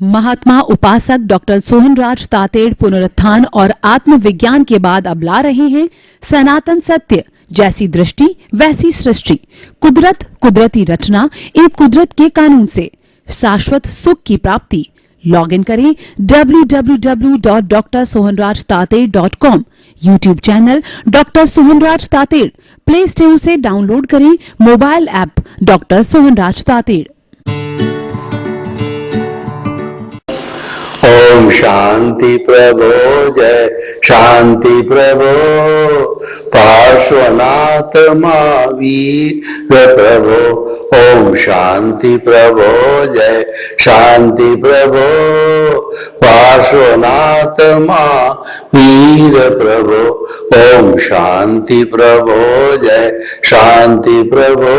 महात्मा उपासक डॉक्टर सोहनराज तातेड़ पुनरुत्थान और आत्मविज्ञान के बाद अब ला रहे हैं सनातन सत्य, जैसी दृष्टि वैसी सृष्टि, कुदरत, कुदरती रचना एवं कुदरत के कानून से शाश्वत सुख की प्राप्ति। लॉग इन करें www.drsohanrajtated.com, YouTube channel doctor Sohanraj Tated, play store से डाउनलोड करें mobile app doctor Sohanraj Tated. ओम शांति प्रभो, जय शांति प्रभो, पार्श्वनाथ महावीर प्रभो। ओम शांति प्रभो, जय शांति प्रभो, पार्श्वनाथ महावीर प्रभो। ओम शांति प्रभो, जय शांति प्रभो,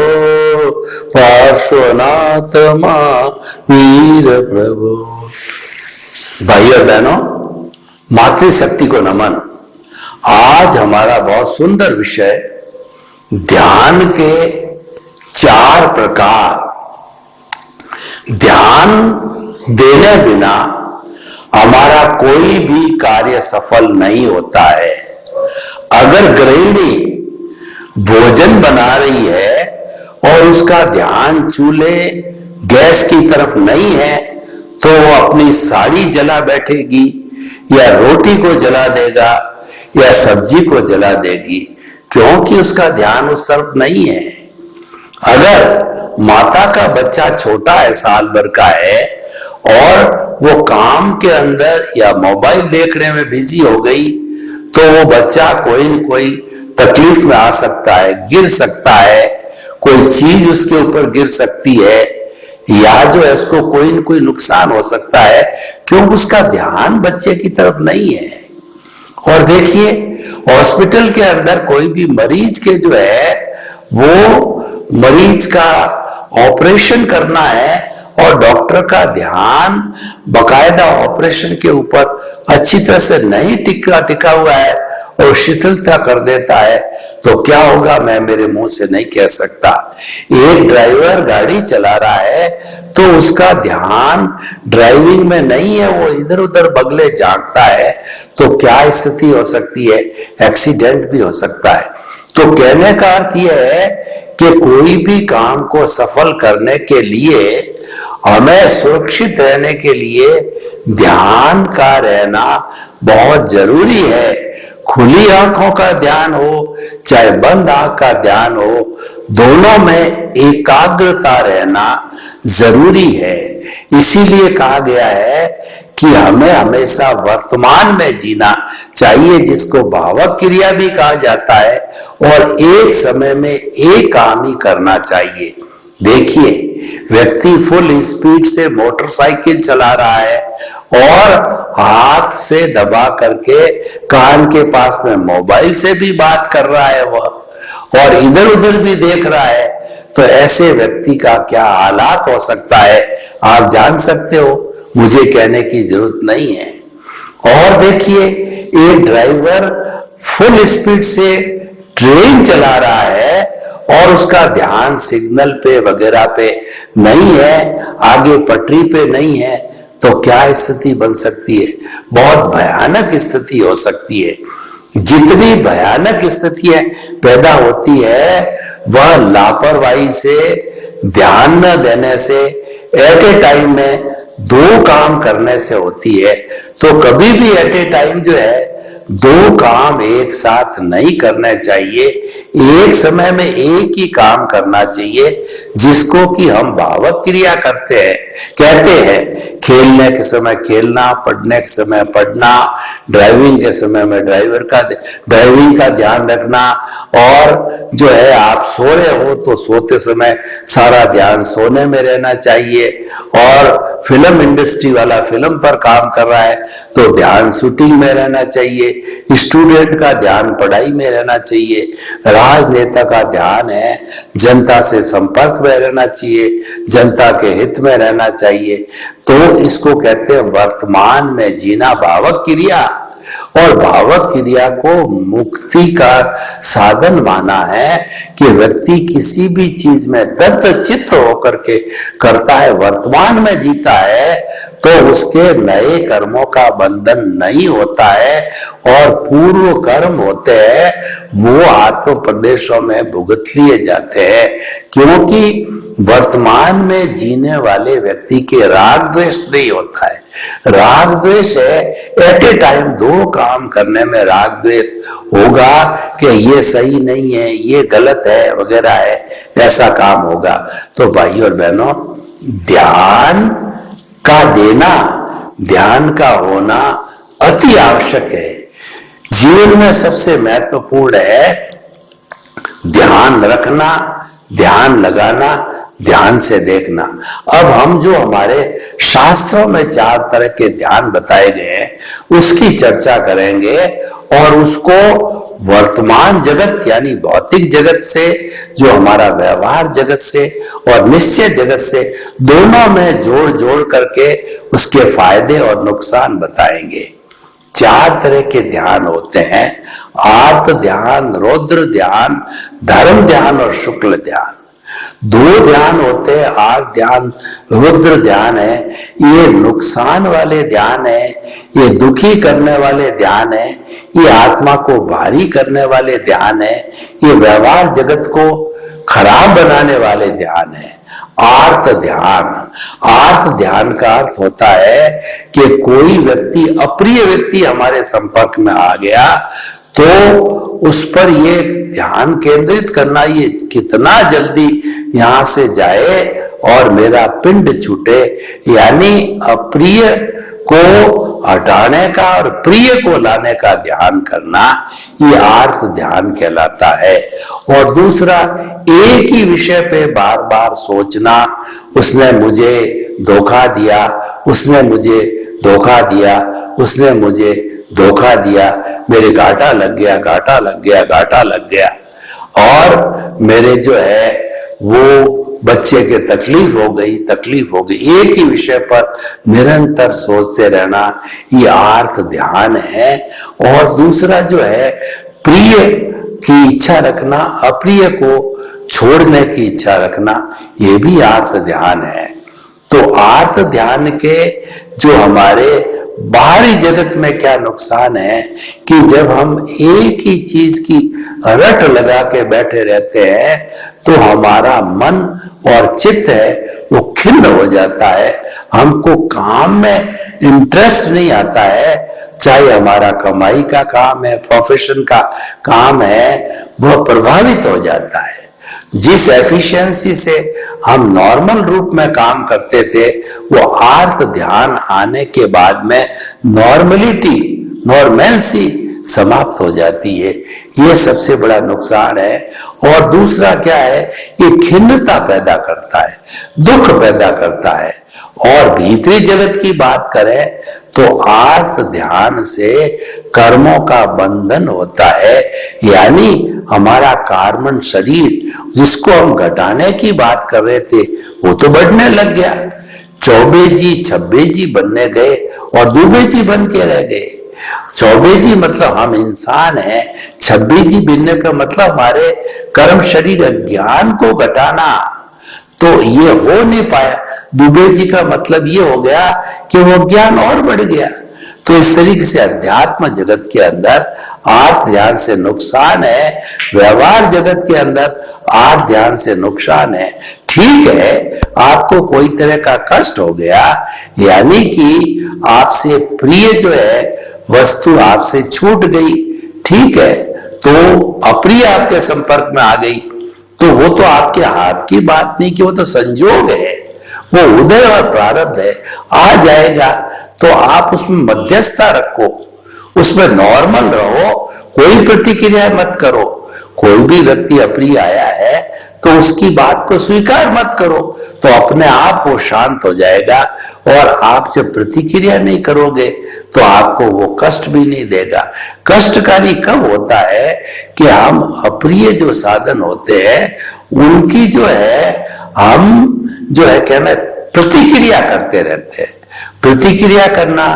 पार्श्वनाथ महावीर प्रभो। भाइयों बहनों, मातृशक्ति को नमन। आज हमारा बहुत सुंदर विषय ध्यान के 4 प्रकार। ध्यान देने बिना हमारा कोई भी कार्य सफल नहीं होता है। अगर गृहिणी भोजन बना रही है और उसका ध्यान चूल्हे गैस की तरफ नहीं है तो वो अपनी साड़ी जला बैठेगी या रोटी को जला देगा या सब्जी को जला देगी, क्योंकि उसका ध्यान उस तरफ नहीं है। अगर माता का बच्चा छोटा है, साल भर का है, और वो काम के अंदर या मोबाइल देखने में बिजी हो गई तो वो बच्चा कोई न कोई तकलीफ में आ सकता है, गिर सकता है, कोई चीज उसके ऊपर गिर सकती है, या जो है उसको कोई न कोई नुकसान हो सकता है, क्योंकि उसका ध्यान बच्चे की तरफ नहीं है। और देखिए, हॉस्पिटल के अंदर कोई भी मरीज के जो है वो मरीज का ऑपरेशन करना है और डॉक्टर का ध्यान बकायदा ऑपरेशन के ऊपर अच्छी तरह से नहीं टिका हुआ है और शिथिलता कर देता है, तो क्या होगा मैं मेरे मुंह से नहीं कह सकता। एक ड्राइवर गाड़ी चला रहा है तो उसका ध्यान ड्राइविंग में नहीं है, वो इधर उधर बगले झांकता है, तो क्या स्थिति हो सकती है, एक्सीडेंट भी हो सकता है। तो कहने का अर्थ यह है कि कोई भी काम को सफल करने के लिए, हमें सुरक्षित रहने के लिए ध्यान का रहना बहुत जरूरी है। खुली आंखों का ध्यान हो चाहे बंद आंख का ध्यान हो, दोनों में एकाग्रता रहना जरूरी है। इसीलिए कहा गया है कि हमें हमेशा वर्तमान में जीना चाहिए, जिसको भावक क्रिया भी कहा जाता है, और एक समय में एक काम ही करना चाहिए। देखिए, व्यक्ति फुल स्पीड से मोटरसाइकिल चला रहा है और हाथ से दबा करके कान के पास में मोबाइल से भी बात कर रहा है वह, और इधर उधर भी देख रहा है, तो ऐसे व्यक्ति का क्या हालात हो सकता है आप जान सकते हो, मुझे कहने की जरूरत नहीं है। और देखिए, एक ड्राइवर फुल स्पीड से ट्रेन चला रहा है और उसका ध्यान सिग्नल पे वगैरह पे नहीं है, आगे पटरी पे नहीं है, तो क्या स्थिति बन सकती है, बहुत भयानक स्थिति हो सकती है। जितनी भयानक स्थितियां पैदा होती है वह लापरवाही से, ध्यान न देने से, एट ए टाइम में 2 काम करने से होती है। तो कभी भी एट ए टाइम जो है 2 काम एक साथ नहीं करने चाहिए, एक समय में एक ही काम करना चाहिए, जिसको कि हम भावक क्रिया कहते हैं। खेलने के समय खेलना, पढ़ने के समय पढ़ना, ड्राइविंग के समय में ड्राइविंग का ध्यान रखना, और जो है आप सो रहे हो तो सोते समय सारा ध्यान सोने में रहना चाहिए, और फिल्म इंडस्ट्री वाला फिल्म पर काम कर रहा है तो ध्यान शूटिंग में रहना चाहिए, स्टूडेंट का ध्यान पढ़ाई में रहना चाहिए, राजनेता का ध्यान है जनता से संपर्क में रहना चाहिए, जनता के हित में रहना चाहिए। तो इसको कहते हैं वर्तमान में जीना, भावक क्रिया। और भावक क्रिया को मुक्ति का साधन माना है कि व्यक्ति किसी भी चीज में तत्चित्त होकर के करता है, वर्तमान में जीता है, तो उसके नए कर्मों का बंधन नहीं होता है और पूर्व कर्म होते हैं वो आत्म प्रदेशों में भुगत लिए जाते हैं। क्योंकि वर्तमान में जीने वाले व्यक्ति के राग द्वेष नहीं होता है। राग द्वेष है एट ए टाइम दो काम करने में राग द्वेष होगा कि ये सही नहीं है, ये गलत है वगैरह है, ऐसा काम होगा। तो भाई और बहनों, ध्यान का देना, ध्यान का होना अति आवश्यक है। जीवन में सबसे महत्वपूर्ण है ध्यान रखना, ध्यान लगाना, ध्यान से देखना। अब हम जो हमारे शास्त्रों में 4 तरह के ध्यान बताए गए हैं उसकी चर्चा करेंगे और उसको वर्तमान जगत यानी भौतिक जगत से, जो हमारा व्यवहार जगत से और निश्चय जगत से, दोनों में जोड़ जोड़ करके उसके फायदे और नुकसान बताएंगे। 4 तरह के ध्यान होते हैं, आर्त ध्यान, रौद्र ध्यान, धर्म ध्यान और शुक्ल ध्यान। 2 ध्यान होते हैं, आर्त ध्यान, रुद्र ध्यान है, ये नुकसान वाले ध्यान है, ये दुखी करने वाले ध्यान है, ये आत्मा को भारी करने वाले ध्यान है, ये व्यवहार जगत को खराब बनाने वाले ध्यान है। आर्त ध्यान, आर्त ध्यान का अर्थ होता है कि कोई व्यक्ति, अप्रिय व्यक्ति हमारे संपर्क में आ गया तो उस पर ये ध्यान केंद्रित करना, ये कितना जल्दी यहां से जाए और मेरा पिंड छूटे, यानी अप्रिय को हटाने का और प्रिय को लाने का ध्यान करना, ये आर्त ध्यान कहलाता है। और दूसरा, एक ही विषय पे बार बार सोचना, उसने मुझे धोखा दिया, उसने मुझे धोखा दिया, उसने मुझे धोखा दिया, मेरे घाटा लग गया, घाटा लग गया, घाटा लग गया, और मेरे जो है वो बच्चे के तकलीफ हो गई, तकलीफ हो गई। एक ही विषय पर निरंतर सोचते रहना, ये आर्त ध्यान है। और दूसरा जो है, प्रिय की इच्छा रखना, अप्रिय को छोड़ने की इच्छा रखना, ये भी आर्त ध्यान है। तो आर्त ध्यान के जो हमारे बाहरी जगत में क्या नुकसान है कि जब हम एक ही चीज की रट लगा के बैठे रहते हैं तो हमारा मन और चित्त है वो खिन्न हो जाता है, हमको काम में इंटरेस्ट नहीं आता है, चाहे हमारा कमाई का काम है, प्रोफेशन का काम है, वह प्रभावित हो जाता है। जिस एफिशिएंसी से हम नॉर्मल रूप में काम करते थे वो आर्त ध्यान आने के बाद में नॉर्मलिटी, नॉर्मलसी समाप्त हो जाती है। ये सबसे बड़ा नुकसान है। और दूसरा क्या है, ये खिन्नता पैदा करता है, दुख पैदा करता है। और भीतरी जगत की बात करें तो आर्त ध्यान से कर्मों का बंधन होता है, यानी हमारा कार्बन शरीर जिसको हम घटाने की बात कर रहे थे वो तो बढ़ने लग गया, 24G 26G बनने गए और 2G बन के रह गए। 24G मतलब हम इंसान हैं, 26G बनने का मतलब हमारे कर्म शरीर ज्ञान को घटाना, तो ये हो नहीं पाया। 2G का मतलब ये हो गया कि वो ज्ञान और बढ़ गया। तो इस तरीके से अध्यात्म जगत के अंदर आर्त ध्यान से नुकसान है, व्यवहार जगत के अंदर आर्त ध्यान से नुकसान है। ठीक है, आपको कोई तरह का कष्ट हो गया, यानी कि आपसे प्रिय जो है वस्तु आपसे छूट गई, ठीक है, तो अप्रिय आपके संपर्क में आ गई, तो वो तो आपके हाथ की बात नहीं कि वो तो संजोग है, वो उदय और प्रारब्ध है, आ जाएगा। तो आप उसमें मध्यस्थता रखो, उसमें नॉर्मल रहो, कोई प्रतिक्रिया मत करो। कोई भी व्यक्ति अप्रिय आया है तो उसकी बात को स्वीकार मत करो, तो अपने आप वो शांत हो जाएगा। और आप जब प्रतिक्रिया नहीं करोगे तो आपको वो कष्ट भी नहीं देगा। कष्टकारी कब होता है कि हम अप्रिय जो साधन होते हैं उनकी जो है हम जो है कहना प्रतिक्रिया करते रहते हैं। प्रतिक्रिया करना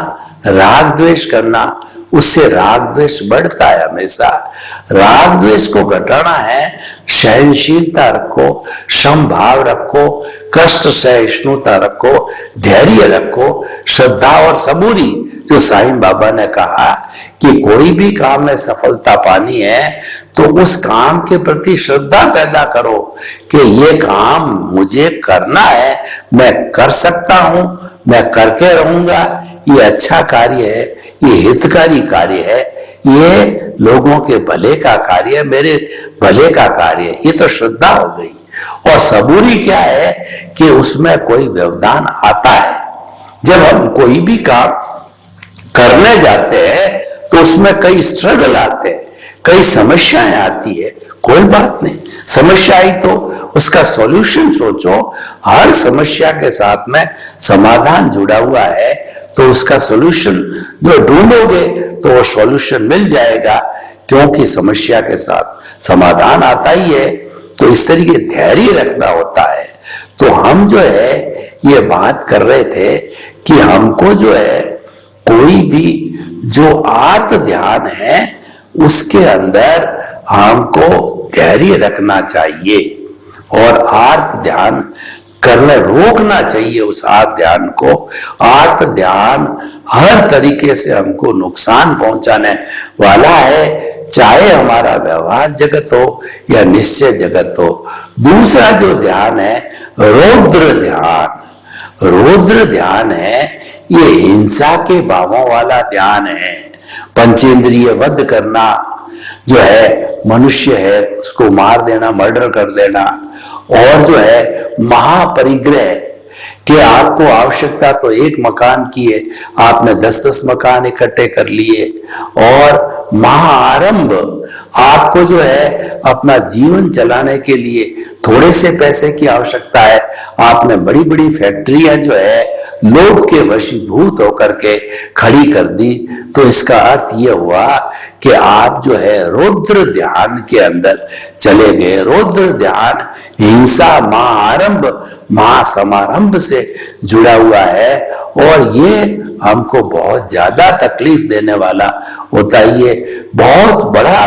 राग द्वेष करना, उससे राग द्वेष बढ़ता है हमेशा। राग द्वेष को घटाना है, सहनशीलता रखो, समभाव रखो, कष्ट सहिष्णुता रखो, धैर्य रखो, श्रद्धा और सबूरी। जो साईं बाबा ने कहा कि कोई भी काम में सफलता पानी है तो उस काम के प्रति श्रद्धा पैदा करो कि ये काम मुझे करना है, मैं कर सकता हूं, मैं करके रहूंगा, ये अच्छा कार्य है, ये हितकारी कार्य है, ये लोगों के भले का कार्य है, मेरे भले का कार्य है। ये तो श्रद्धा हो गई। और सबूरी क्या है कि उसमें कोई व्यवधान आता है। जब हम कोई भी काम करने जाते हैं तो उसमें कई स्ट्रगल आते हैं, कई समस्याएं आती है। कोई बात नहीं, समस्या आई तो उसका सॉल्यूशन सोचो। हर समस्या के साथ में समाधान जुड़ा हुआ है, तो उसका सॉल्यूशन जो ढूंढोगे तो वो सॉल्यूशन मिल जाएगा, क्योंकि समस्या के साथ समाधान आता ही है। तो इस तरीके धैर्य रखना होता है। तो हम जो है ये बात कर रहे थे कि हमको जो है कोई भी जो आर्त ध्यान है उसके अंदर हमको धैर्य रखना चाहिए और आर्त ध्यान करने रोकना चाहिए उस आर्त ध्यान को। आर्त ध्यान हर तरीके से हमको नुकसान पहुंचाने वाला है, चाहे हमारा व्यवहार जगत हो या निश्चय जगत हो। दूसरा जो ध्यान है रौद्र ध्यान। रौद्र ध्यान है ये हिंसा के भावों वाला ध्यान है। पंचेंद्रिय वध करना जो है, मनुष्य है उसको मार देना, मर्डर कर देना। और जो है महापरिग्रह कि आपको आवश्यकता तो एक मकान की है, आपने 10-10 मकान इकट्ठे कर लिए। और महाआरंभ, आपको जो है अपना जीवन चलाने के लिए थोड़े से पैसे की आवश्यकता है, आपने बड़ी बड़ी फैक्ट्रियां जो है लोभ के वशीभूत होकर के खड़ी कर दी। तो इसका अर्थ यह हुआ कि आप जो है रौद्र ध्यान के अंदर चले गए। रौद्र ध्यान हिंसा, महाआरंभ, महासमारंभ से जुड़ा हुआ है और ये हमको बहुत ज्यादा तकलीफ देने वाला होता है। ये बहुत बड़ा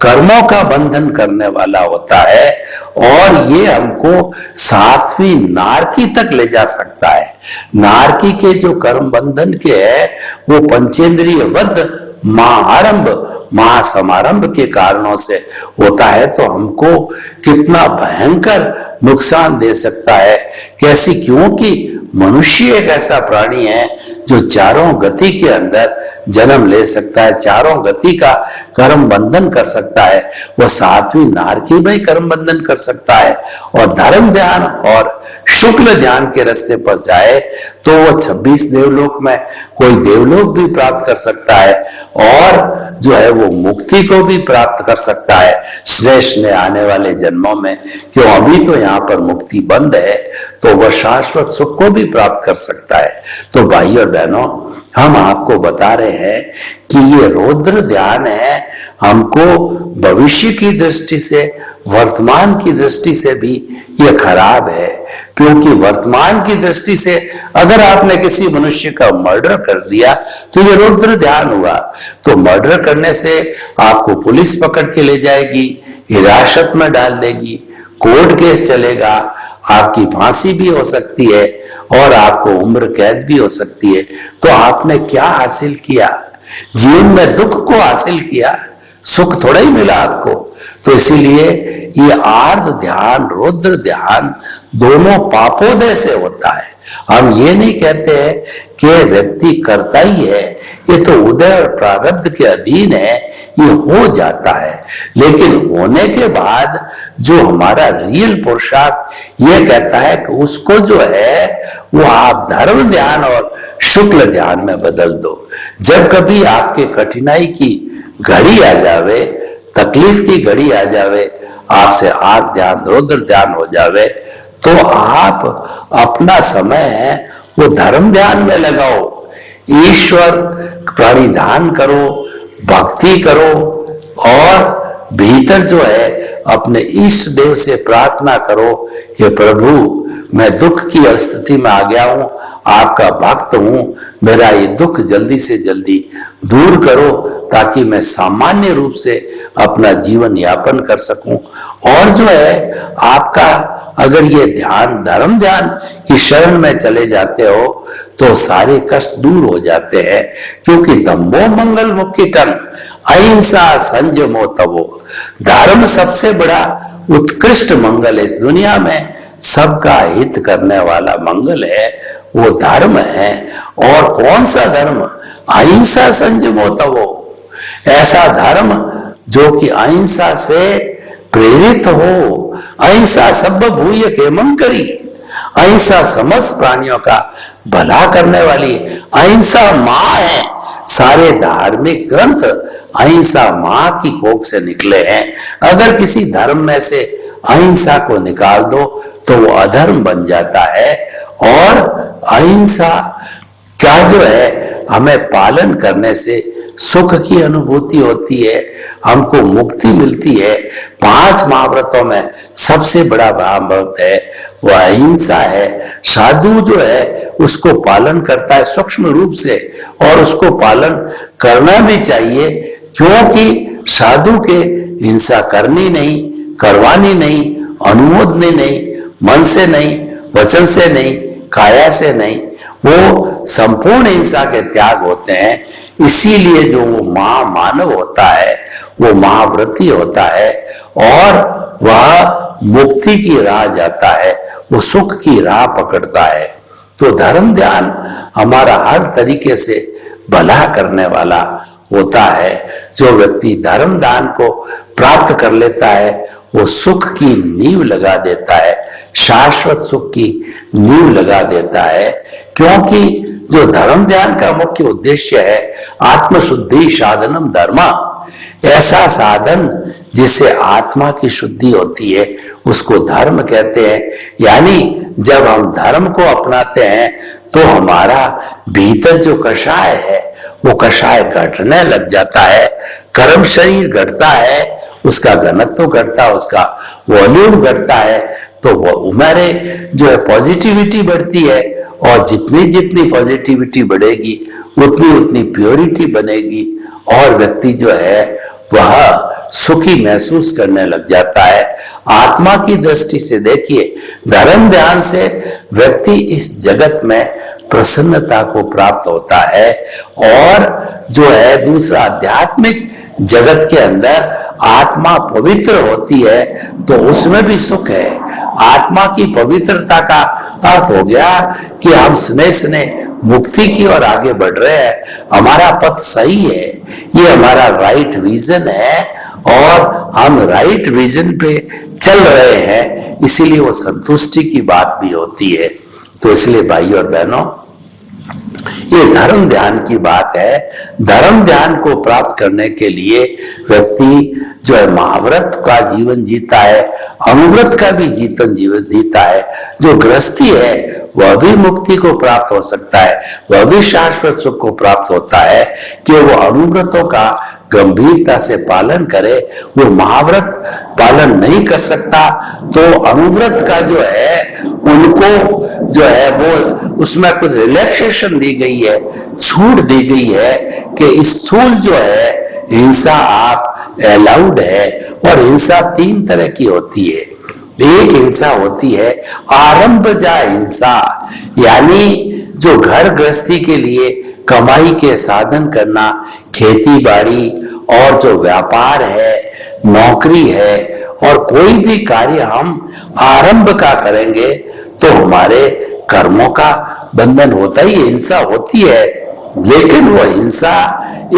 कर्मों का बंधन करने वाला होता है और ये हमको 7वीं नारकी तक ले जा सकता है। नारकी के जो कर्म बंधन के है वो पंचेंद्रिय वध, महाआरंभ, महासमारंभ के कारणों से होता है। तो हमको कितना भयंकर नुकसान दे सकता है, कैसी, क्योंकि मनुष्य एक ऐसा प्राणी है जो चारों गति के अंदर जन्म ले सकता है, चारों गति का कर्म बंधन कर सकता है। वो 7वीं नारकी में कर्म बंधन कर सकता है और धर्म ध्यान और शुक्ल ध्यान के रास्ते पर जाए तो वो 26 देवलोक में कोई देवलोक भी प्राप्त कर सकता है और जो है वो मुक्ति को भी प्राप्त कर सकता है श्रेष्ठ ने आने वाले जन्मों में। क्यों, अभी तो यहाँ पर मुक्ति बंद है, तो वह शाश्वत सुख को भी प्राप्त कर सकता है। तो भाई और बहनों, हम आपको बता रहे हैं कि ये रौद्र ध्यान है, हमको भविष्य की दृष्टि से, वर्तमान की दृष्टि से भी ये खराब है। क्योंकि वर्तमान की दृष्टि से अगर आपने किसी मनुष्य का मर्डर कर दिया तो ये रौद्र ध्यान हुआ। तो मर्डर करने से आपको पुलिस पकड़ के ले जाएगी, हिरासत में डाल देगी, कोर्ट केस चलेगा, आपकी फांसी भी हो सकती है और आपको उम्र कैद भी हो सकती है। तो आपने क्या हासिल किया? जीवन में दुख को हासिल किया, सुख थोड़ा ही मिला आपको। तो इसीलिए ये आर्त ध्यान, रौद्र ध्यान दोनों पापोदय से होता है। हम ये नहीं कहते हैं कि व्यक्ति करता ही है, ये तो उदय और प्रारब्ध के अधीन है, ये हो जाता है। लेकिन होने के बाद जो हमारा रियल पुरुषार्थ ये कहता है कि उसको जो है वो आप धर्म ध्यान और शुक्ल ध्यान में बदल दो। जब कभी आपके कठिनाई की घड़ी आ जावे, तकलीफ की घड़ी आ जावे, आपसे आर्त ध्यान, रौद्र ध्यान हो जावे, तो आप अपना समय है वो धर्म ध्यान में लगाओ, ईश्वर प्रणिधान करो, भक्ति करो और भीतर जो है अपने इष्ट देव से प्रार्थना करो कि प्रभु मैं दुख की स्थिति में आ गया हूं, आपका भक्त हूं, मेरा ये दुख जल्दी से जल्दी दूर करो ताकि मैं सामान्य रूप से अपना जीवन यापन कर सकूं। और जो है आपका अगर ये ध्यान धर्म ध्यान की शरण में चले जाते हो तो सारे कष्ट दूर हो जाते हैं, क्योंकि दम्भो मंगल मुक्तिटन अहिंसा संयमो तवो, धर्म सबसे बड़ा उत्कृष्ट मंगल है इस दुनिया में, सबका हित करने वाला मंगल है, वो धर्म है। और कौन सा धर्म? अहिंसा संयमो तवो, ऐसा धर्म जो कि अहिंसा से प्रेरित हो। अहिंसा सब भूय केमं करी, अहिंसा समस्त प्राणियों का भला करने वाली, अहिंसा मां है। सारे धार्मिक ग्रंथ अहिंसा मां की कोख से निकले हैं। अगर किसी धर्म में से अहिंसा को निकाल दो तो वो अधर्म बन जाता है। और अहिंसा का जो है हमें पालन करने से सुख की अनुभूति होती है, हमको मुक्ति मिलती है। 5 महाव्रतों में सबसे बड़ा महाव्रत है वह अहिंसा है। साधु जो है उसको पालन करता है सूक्ष्म रूप से, और उसको पालन करना भी चाहिए, क्योंकि साधु के हिंसा करनी नहीं, करवानी नहीं, अनुमोदनी नहीं, मन से नहीं, वचन से नहीं, काया से नहीं, वो संपूर्ण हिंसा के त्याग होते हैं। इसीलिए जो वो मानव होता है वो महाव्रती होता है और वह मुक्ति की राह जाता है, वो सुख की राह पकड़ता है। तो धर्म ध्यान हमारा हर तरीके से भला करने वाला होता है। जो व्यक्ति धर्म दान को प्राप्त कर लेता है वो सुख की नींव लगा देता है, शाश्वत सुख की नींव लगा देता है। क्योंकि जो धर्म ध्यान का मुख्य उद्देश्य है आत्मशुद्धि साधनम धर्म, ऐसा साधन जिससे आत्मा की शुद्धि होती है उसको धर्म कहते हैं। यानी जब हम धर्म को अपनाते हैं तो हमारा भीतर जो कषाय है वो कषाय घटने लग जाता है, कर्म शरीर घटता है, उसका घनत्व घटता है, उसका वॉल्यूम घटता है, तो वो हमारे जो है पॉजिटिविटी बढ़ती है। और जितनी जितनी पॉजिटिविटी बढ़ेगी उतनी उतनी प्योरिटी बनेगी और व्यक्ति जो है वह सुखी महसूस करने लग जाता है। आत्मा की दृष्टि से देखिए, धर्म ध्यान से व्यक्ति इस जगत में प्रसन्नता को प्राप्त होता है। और जो है दूसरा आध्यात्मिक जगत के अंदर आत्मा पवित्र होती है तो उसमें भी सुख है। आत्मा की पवित्रता का अर्थ हो गया कि हम स्नेह स्नेह मुक्ति की ओर आगे बढ़ रहे हैं, हमारा पथ सही है, ये हमारा राइट विजन है और हम राइट विजन पे चल रहे हैं, इसीलिए वो संतुष्टि की बात भी होती है। तो इसलिए भाई और बहनों, ये धर्म ध्यान की बात है। धर्म ध्यान को प्राप्त करने के लिए व्यक्ति जो है महाव्रत का जीवन जीता है, अनुव्रत का भी जीवन जीता है। जो गृहस्थी है वह भी मुक्ति को प्राप्त हो सकता है, वह भी शाश्वत सुख को प्राप्त होता है कि वो अनुव्रतों का गंभीरता से पालन करे। वो महाव्रत पालन नहीं कर सकता तो अनुव्रत का जो है उनको जो है वो उसमें कुछ रिलैक्सेशन दी गई है, छूट दी गई है कि स्थूल जो है हिंसा आप अलाउड है। और हिंसा 3 तरह की होती है। एक हिंसा होती है आरंभजा हिंसा, यानी जो घर गृहस्थी के लिए कमाई के साधन करना, खेती बाड़ी और जो व्यापार है, नौकरी है और कोई भी कार्य हम आरंभ का करेंगे तो हमारे कर्मों का बंधन होता ही, हिंसा होती है। लेकिन वो हिंसा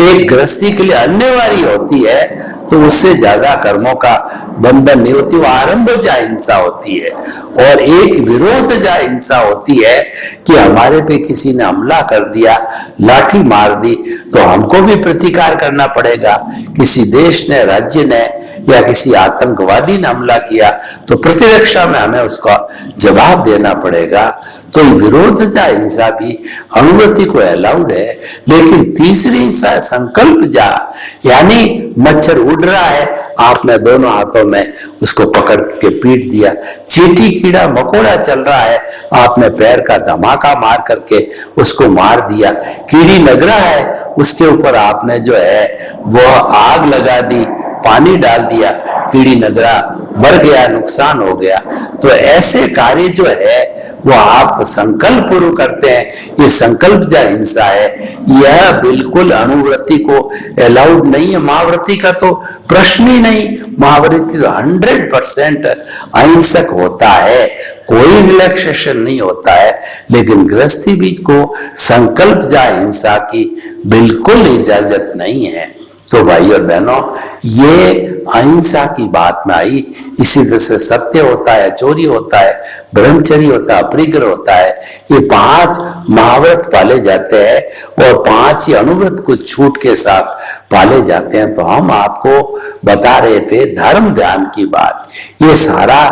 एक गृहस्थी के लिए अनिवार्य होती है तो उससे ज्यादा कर्मों का बंधन नहीं होती, वो आरंभजा हिंसा होती है। और एक विरोधजा हिंसा होती है कि हमारे पे किसी ने हमला कर दिया, लाठी मार दी तो हमको भी प्रतिकार करना पड़ेगा। किसी देश ने, राज्य ने या किसी आतंकवादी ने हमला किया तो प्रतिरक्षा में हमें उसका जवाब देना पड़ेगा। तो विरोधजा हिंसा भी अनुवृत्ति को अलाउड है। लेकिन तीसरी हिंसा संकल्प जा, यानी मच्छर उड़ रहा है, आपने दोनों हाथों में उसको पकड़ के पीट दिया। चींटी कीड़ा मकोड़ा चल रहा है, आपने पैर का धमाका मार करके उसको मार दिया। कीड़ी लग रहा है, उसके ऊपर आपने जो है वो आग लगा दी, पानी डाल दिया, कीड़ी नगरा मर गया, नुकसान हो गया। तो ऐसे कार्य जो है वो आप संकल्प पूर्व करते हैं, ये संकल्प जा हिंसा है। यह बिल्कुल अनुवृत्ति को अलाउड नहीं है। महावृत्ति का तो प्रश्न ही नहीं, महावृत्ति तो 100% अहिंसक होता है, कोई रिलैक्सेशन नहीं होता है। लेकिन गृहस्थी बीज को संकल्प जा हिंसा की बिल्कुल इजाजत नहीं है। तो भाई और बहनों, ये अहिंसा की बात में आई। इसी तरह से सत्य होता है, चोरी होता है, ब्रह्मचर्य होता है, अपरिग्रह होता है। ये 5 महाव्रत पाले जाते हैं और 5 ही अनुव्रत को छूट के साथ पाले जाते हैं। तो हम आपको बता रहे थे धर्म ध्यान की बात। ये सारा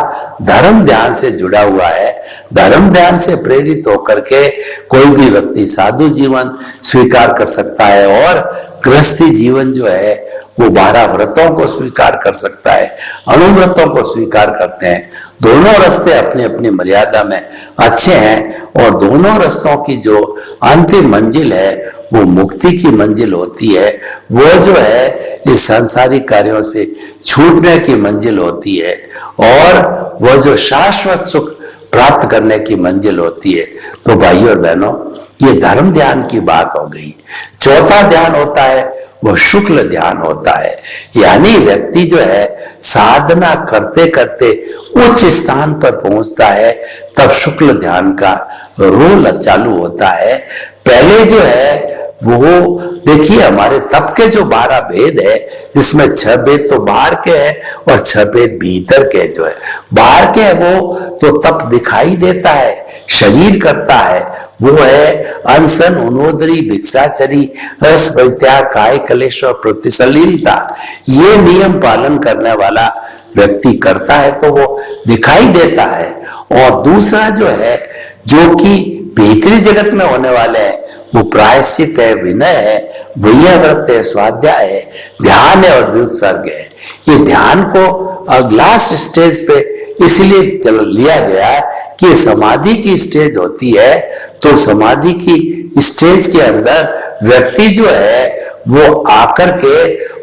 धर्म ध्यान से जुड़ा हुआ है। धर्म ध्यान से प्रेरित होकर के कोई भी व्यक्ति साधु जीवन स्वीकार कर सकता है और गृहस्थी जीवन जो है वो 12 व्रतों को स्वीकार कर सकता है, अनुव्रतों को स्वीकार करते हैं। दोनों रास्ते अपनी अपनी मर्यादा में अच्छे हैं और दोनों रास्तों की जो अंतिम मंजिल है वो मुक्ति की मंजिल होती है। वो जो है इस सांसारिक कार्यों से छूटने की मंजिल होती है और वो जो शाश्वत सुख प्राप्त करने की मंजिल होती है। तो भाइयों और बहनों, ये धर्म ध्यान की बात हो गई। चौथा ध्यान होता है वो शुक्ल ध्यान होता है, यानी व्यक्ति जो है साधना करते करते उच्च स्थान पर पहुंचता है, तब शुक्ल ध्यान का रोल चालू होता है। पहले जो है वो देखिए, हमारे तप के जो 12 भेद है, इसमें 6 भेद तो बाहर के हैं और 6 भेद भीतर के जो है। बाहर के है वो तो तप दिखाई देता है, शरीर करता है, वो है अनशन, उन्नोदरी, भिक्षाचरी, रस परित्याग, काय कलेश और प्रतिसलीनता। ये नियम पालन करने वाला व्यक्ति करता है तो वो दिखाई देता है। और दूसरा जो है, जो कि भीतरी जगत में होने वाले हैं, वो प्रायश्चित है, विनय है, व्याव्रत है, स्वाध्याय है, ध्यान है और व्युत्सर्ग है। ये ध्यान को लास्ट स्टेज पे इसलिए चल लिया गया कि समाधि की स्टेज होती है। तो समाधि की स्टेज के अंदर व्यक्ति जो है वो आकर के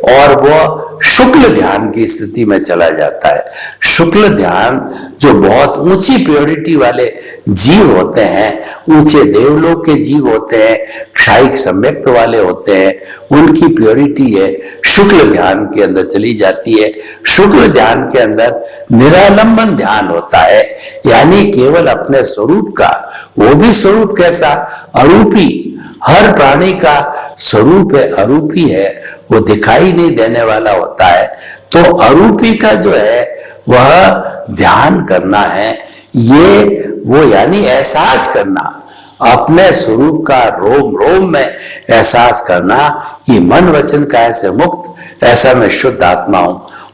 और वो शुक्ल ध्यान की स्थिति में चला जाता है। शुक्ल ध्यान जो बहुत ऊंची प्योरिटी वाले जीव होते हैं, ऊंचे देवलोक के जीव होते हैं, क्षायिक सम्यक्त वाले होते हैं, उनकी प्योरिटी है शुक्ल ध्यान के अंदर चली जाती है। शुक्ल ध्यान के अंदर निरालंबन ध्यान होता है, यानी केवल अपने स्वरूप का, वो भी स्वरूप कैसा, अरूपी। हर प्राणी का स्वरूप है, अरूपी है, वो दिखाई नहीं देने वाला होता है। तो अरूपी का जो है वह ध्यान करना है। ये वो यानी एहसास करना, अपने स्वरूप का रोम रोम में एहसास करना कि मन वचन काया से मुक्त, ऐसा मैं शुद्ध आत्मा हूं।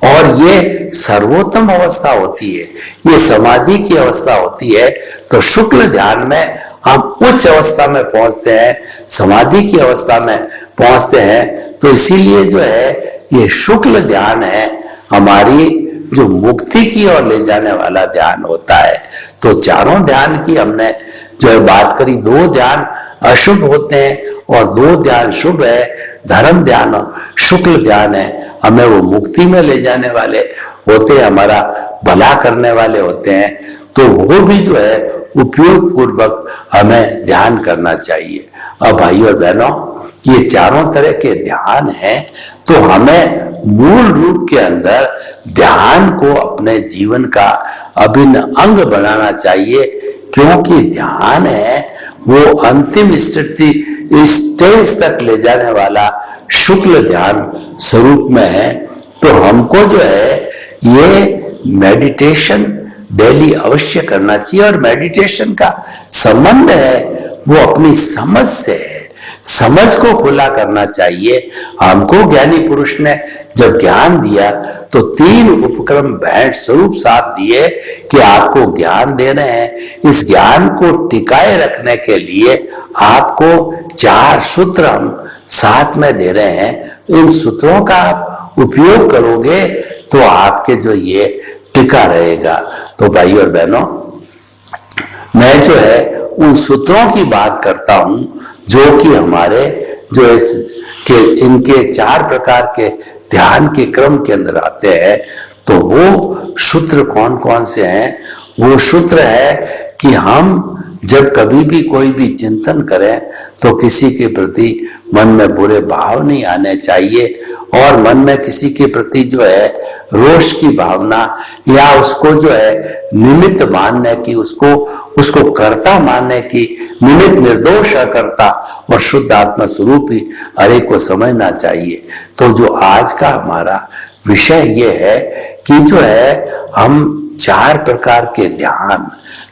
और ये सर्वोत्तम अवस्था होती है, ये समाधि की अवस्था होती है। तो शुक्ल ध्यान में हम उच्च अवस्था में पहुंचते हैं, समाधि की अवस्था में पहुंचते हैं। तो इसीलिए जो है ये शुक्ल ध्यान है, हमारी जो मुक्ति की ओर ले जाने वाला ध्यान होता है। तो चारों ध्यान की हमने जो है बात करी। 2 ध्यान अशुभ होते हैं और 2 ध्यान शुभ है। धर्म ध्यान और शुक्ल ध्यान है, हमें वो मुक्ति में ले जाने वाले होते हैं, हमारा भला करने वाले होते हैं। तो वो भी जो है उपयोग पूर्वक हमें ध्यान करना चाहिए। अब भाई और बहनों, ये चारों तरह के ध्यान हैं, तो हमें मूल रूप के अंदर ध्यान को अपने जीवन का अभिन्न अंग बनाना चाहिए, क्योंकि ध्यान है वो अंतिम स्टेज तक ले जाने वाला शुक्ल ध्यान स्वरूप में है। तो हमको जो है ये मेडिटेशन डेली अवश्य करना चाहिए। और मेडिटेशन का संबंध है वो अपनी समझ से है, समझ को खुला करना चाहिए। हमको ज्ञानी पुरुष ने जब ज्ञान दिया तो 3 उपक्रम भेंट स्वरूप साथ दिए कि आपको ज्ञान दे रहे हैं। इस ज्ञान को टिकाए रखने के लिए आपको 4 सूत्र हम साथ में दे रहे हैं। इन सूत्रों का आप उपयोग करोगे तो आपके जो ये टिका रहेगा। तो भाई और बहनों, मैं जो है उन सूत्रों की बात करता हूं जो कि हमारे जो इनके 4 प्रकार के ध्यान के क्रम के अंदर आते हैं। तो वो सूत्र कौन कौन से हैं? वो सूत्र है कि हम जब कभी भी कोई भी चिंतन करें तो किसी के प्रति मन में बुरे भाव नहीं आने चाहिए, और मन में किसी के प्रति जो है रोष की भावना या उसको जो है निमित्त मानने की, उसको कर्ता मानने की, निमित्त निर्दोष अकर्ता और शुद्ध आत्मा स्वरूप ही हरे को समझना चाहिए। तो जो आज का हमारा विषय ये है कि जो है हम 4 प्रकार के ध्यान,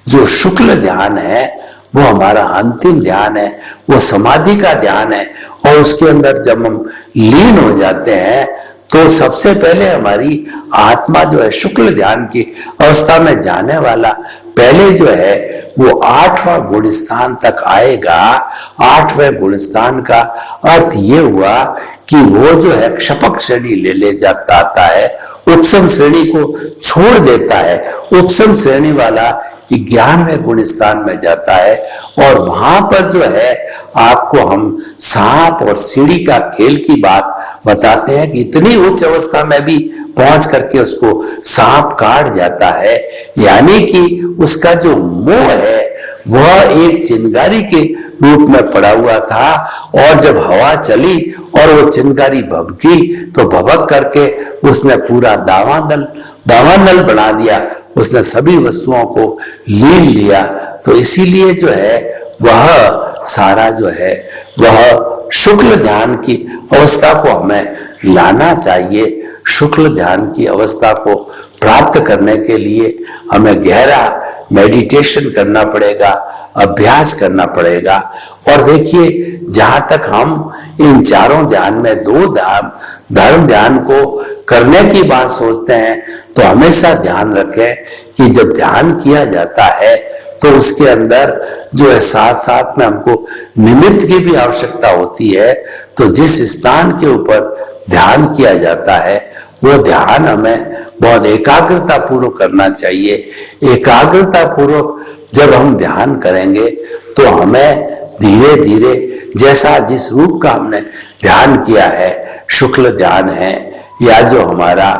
जो शुक्ल ध्यान है वो हमारा अंतिम ध्यान है, वो समाधि का ध्यान है, और उसके अंदर जब हम लीन हो जाते हैं तो सबसे पहले हमारी आत्मा जो है शुक्ल ध्यान की अवस्था में जाने वाला पहले जो है वो 8वां गुणस्थान तक आएगा। 8वें गुणस्थान का अर्थ ये हुआ कि वो जो है क्षपक श्रेणी ले जाता आता है, उपसम श्रेणी को छोड़ देता है, उपसम श्रेणी वाला 11वें गुणस्थान में जाता है, और वहां पर जो है आपको हम सांप और सीढ़ी का खेल की बात बताते हैं कि इतनी उच्च अवस्था में भी पहुंच करके उसको सांप काट जाता है। यानी कि उसका जो मोह है वह एक चिंगारी के रूप में पड़ा हुआ था, और जब हवा चली और वो चिंगारी भभकी तो भभक करके उसने पूरा दावानल बना दिया, उसने सभी वस्तुओं को लीन लिया। तो इसीलिए जो है वह सारा जो है वह शुक्ल ध्यान की अवस्था को हमें लाना चाहिए। शुक्ल ध्यान की अवस्था को प्राप्त करने के लिए हमें गहरा मेडिटेशन करना पड़ेगा, अभ्यास करना पड़ेगा। और देखिए, जहां तक हम इन 4 ध्यान में 2 धर्म ध्यान को करने की बात सोचते हैं, तो हमेशा ध्यान रखें कि जब ध्यान किया जाता है तो उसके अंदर जो है साथ साथ में हमको निमित्त की भी आवश्यकता होती है। तो जिस स्थान के ऊपर ध्यान किया जाता है वो ध्यान हमें बहुत एकाग्रता पूर्वक करना चाहिए। एकाग्रता पूर्वक जब हम ध्यान करेंगे तो हमें धीरे धीरे, जैसा जिस रूप का हमने ध्यान किया है, शुक्ल ध्यान है या जो हमारा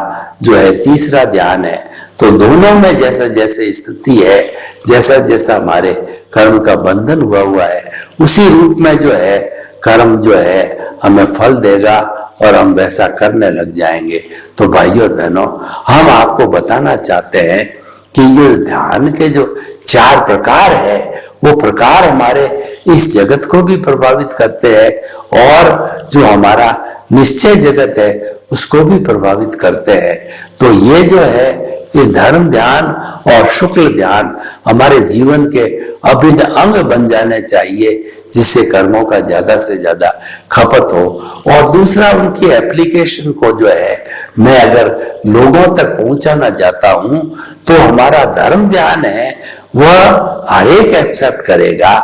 जो है तीसरा ध्यान है, तो दोनों में जैसा जैसे स्थिति है, जैसा जैसा हमारे कर्म का बंधन हुआ है, उसी रूप में जो है कर्म जो है हमें फल देगा और हम वैसा करने लग जाएंगे। तो भाइयों और बहनों, हम आपको बताना चाहते हैं कि ये ध्यान के जो 4 प्रकार है वो प्रकार हमारे इस जगत को भी प्रभावित करते हैं और जो हमारा निश्चय जगत है उसको भी प्रभावित करते हैं। तो ये जो है ये धर्म ध्यान और शुक्ल ध्यान हमारे जीवन के अभिन्न अंग बन जाने चाहिए, जिससे कर्मों का ज्यादा से ज्यादा खपत हो। और दूसरा, उनकी एप्लीकेशन को जो है मैं अगर लोगों तक पहुंचाना चाहता हूं तो हमारा धर्म ध्यान है वह हर एक एक्सेप्ट करेगा,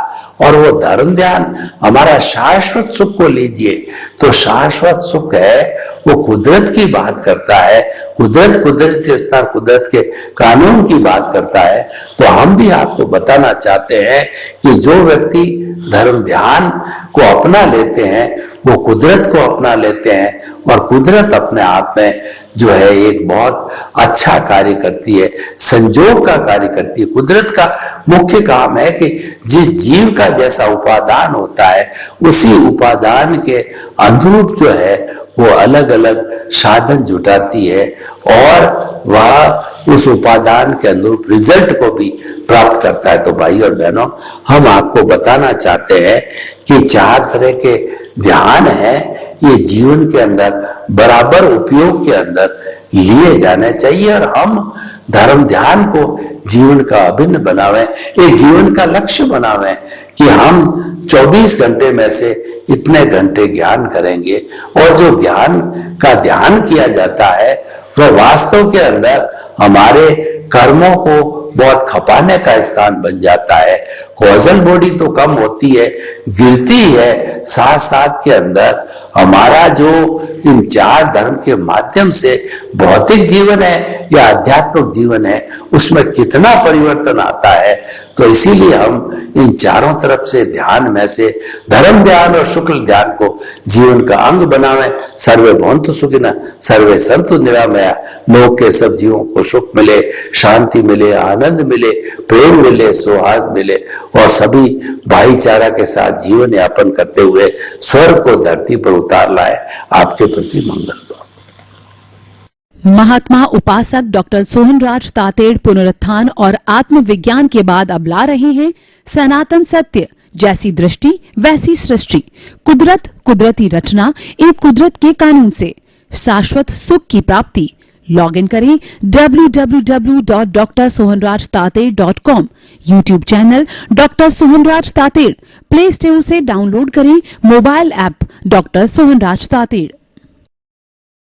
और वो धर्म ध्यान हमारा शाश्वत सुख को लीजिए। तो शाश्वत सुख है वो कुदरत की बात करता है, कुदरती स्तर, कुदरत के कानून की बात करता है। तो हम भी आपको बताना चाहते हैं कि जो व्यक्ति धर्म ध्यान को अपना लेते हैं वो कुदरत को अपना लेते हैं, और कुदरत अपने आप में जो है एक बहुत अच्छा कार्य करती है, संजोग का कार्य करती है। कुदरत का मुख्य काम है कि जिस जीव का जैसा उपादान होता है उसी उपादान के अनुरूप जो है वो अलग अलग साधन जुटाती है, और वह उस उपादान के अनुरूप रिजल्ट को भी प्राप्त करता है। तो भाई और बहनों, हम आपको बताना चाहते हैं कि 4 तरह के ध्यान है, ये जीवन के अंदर बराबर उपयोग के अंदर लिए जाने चाहिए, और हम धर्म ध्यान को जीवन का अभिन्न बनावें, एक जीवन का लक्ष्य बनावें कि हम 24 घंटे में से इतने घंटे ज्ञान करेंगे। और जो ज्ञान का ध्यान किया जाता है वह वास्तव के अंदर हमारे कर्मों को बहुत खपाने का स्थान बन जाता है। कॉजल बॉडी तो कम होती है, गिरती है, साथ साथ के अंदर हमारा जो इन चार धर्म के माध्यम से भौतिक जीवन है या आध्यात्मिक जीवन है उसमें कितना परिवर्तन आता है। तो इसीलिए हम इन चारों तरफ से ध्यान में से धर्म ध्यान और शुक्ल ध्यान को जीवन का अंग बनावे। सर्वे भवन्तु सुखिनः, सर्वे सन्तु निरामया। लोक के सब जीवों को सुख मिले, शांति मिले, आनंद मिले, प्रेम मिले, सौहार्द मिले और सभी भाईचारा के साथ जीवन यापन करते हुए स्वर्ग को धरती पर उतार लाए। आपके प्रति मंगल। महात्मा उपासक डॉक्टर सोहनराज तातेड़ पुनरुत्थान और आत्मविज्ञान के बाद अब ला रहे हैं सनातन सत्य, जैसी दृष्टि वैसी सृष्टि, कुदरत, कुदरती रचना एवं कुदरत के कानून से शाश्वत सुख की प्राप्ति। लॉग इन करें www.drsohanrajtated.com, YouTube channel doctor Sohanraj Tated, play store से डाउनलोड करें mobile app doctor Sohanraj Tated.